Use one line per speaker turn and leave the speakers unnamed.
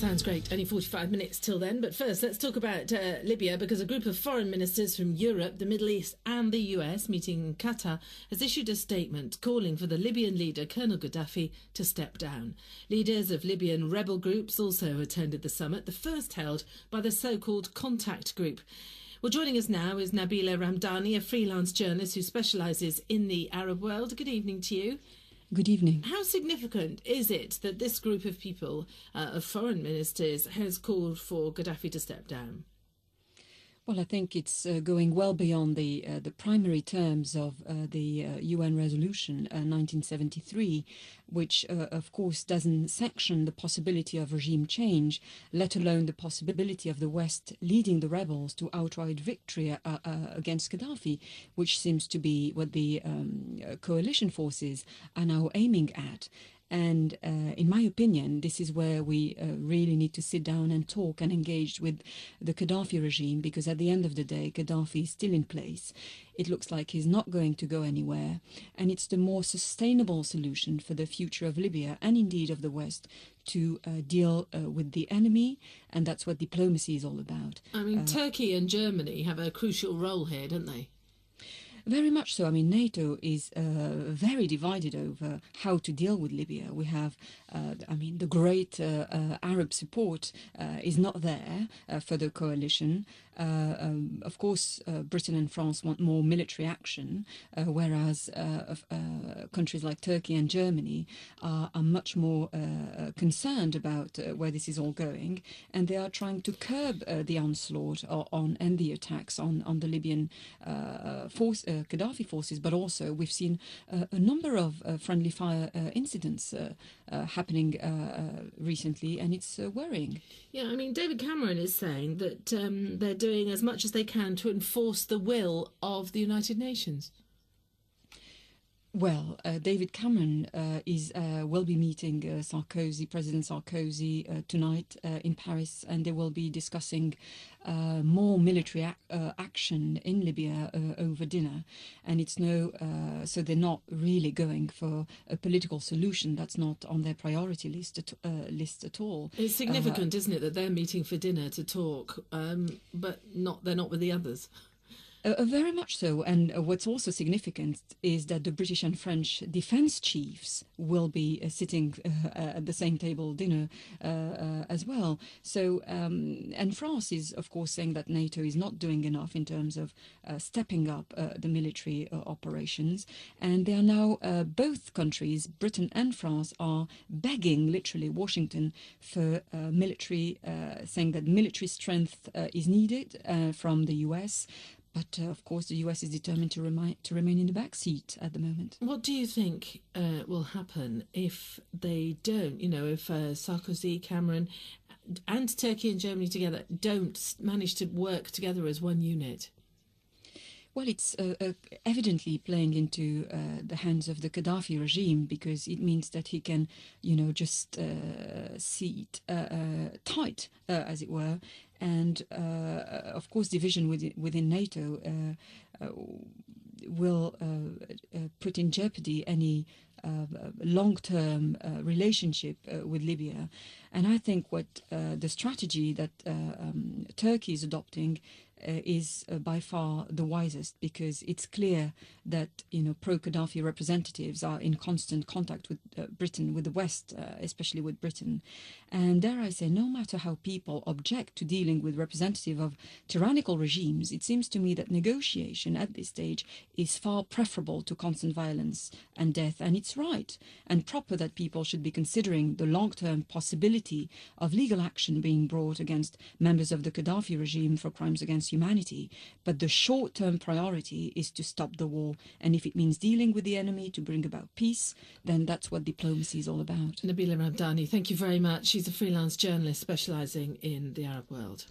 Sounds great. Only 45 minutes till then. But first, let's talk about Libya, because a group of foreign ministers from Europe, the Middle East and the US meeting in Qatar has issued a statement calling for the Libyan leader, Colonel Gaddafi, to step down. Leaders of Libyan rebel groups also attended the summit, the first held by the so-called Contact Group. Well, joining us now is Nabila Ramdani, a freelance journalist who specialises in the Arab world. Good evening to you.
Good evening.
How significant is it that this group of people, of foreign ministers, has called for Gaddafi to step down?
Well, I think it's going well beyond the primary terms of the UN resolution 1973, which, of course, doesn't sanction the possibility of regime change, let alone the possibility of the West leading the rebels to outright victory against Gaddafi, which seems to be what the coalition forces are now aiming at. And in my opinion, this is where we really need to sit down and talk and engage with the Gaddafi regime, because at the end of the day, Gaddafi is still in place. It looks like he's not going to go anywhere. And it's the more sustainable solution for the future of Libya and indeed of the West to deal with the enemy. And that's what diplomacy is all about.
I mean, Turkey and Germany have a crucial role here, don't they?
Very much so. I mean, NATO is very divided over how to deal with Libya. We have, the great Arab support is not there for the coalition. Of course, Britain and France want more military action, whereas countries like Turkey and Germany are much more concerned about where this is all going, and they are trying to curb the onslaught and the attacks on the Libyan Gaddafi forces. But also we've seen a number of friendly fire incidents happening recently, and it's worrying.
Yeah, I mean, David Cameron is saying that they're doing as much as they can to enforce the will of the United Nations.
Well, David Cameron will be meeting President Sarkozy tonight in Paris, and they will be discussing more military action in Libya over dinner. And it's so they're not really going for a political solution. That's not on their priority list at all.
It's significant, isn't it, that they're meeting for dinner to talk, but they're not with the others.
Very much so. And what's also significant is that the British and French defence chiefs will be sitting at the same table dinner as well. So, and France is, of course, saying that NATO is not doing enough in terms of stepping up the military operations. And they are now, both countries, Britain and France, are begging, literally, Washington for military, saying that military strength is needed from the US. But, of course, the US is determined to remain in the back seat at the moment.
What do you think will happen if they don't, if Sarkozy, Cameron and Turkey and Germany together don't manage to work together as one unit?
Well, it's evidently playing into the hands of the Gaddafi regime, because it means that he can, just sit tight, as it were. And, of course, division within NATO will put in jeopardy any long-term relationship with Libya. And I think what the strategy that Turkey is adopting is by far the wisest, because it's clear that pro-Gaddafi representatives are in constant contact with Britain, with the West, especially with Britain. And dare I say, no matter how people object to dealing with representative of tyrannical regimes, it seems to me that negotiation at this stage is far preferable to constant violence and death. And it's right and proper that people should be considering the long-term possibility of legal action being brought against members of the Gaddafi regime for crimes against humanity. But the short-term priority is to stop the war. And if it means dealing with the enemy to bring about peace, then that's what diplomacy is all about.
Nabila Ramdani, thank you very much. She's a freelance journalist specialising in the Arab world.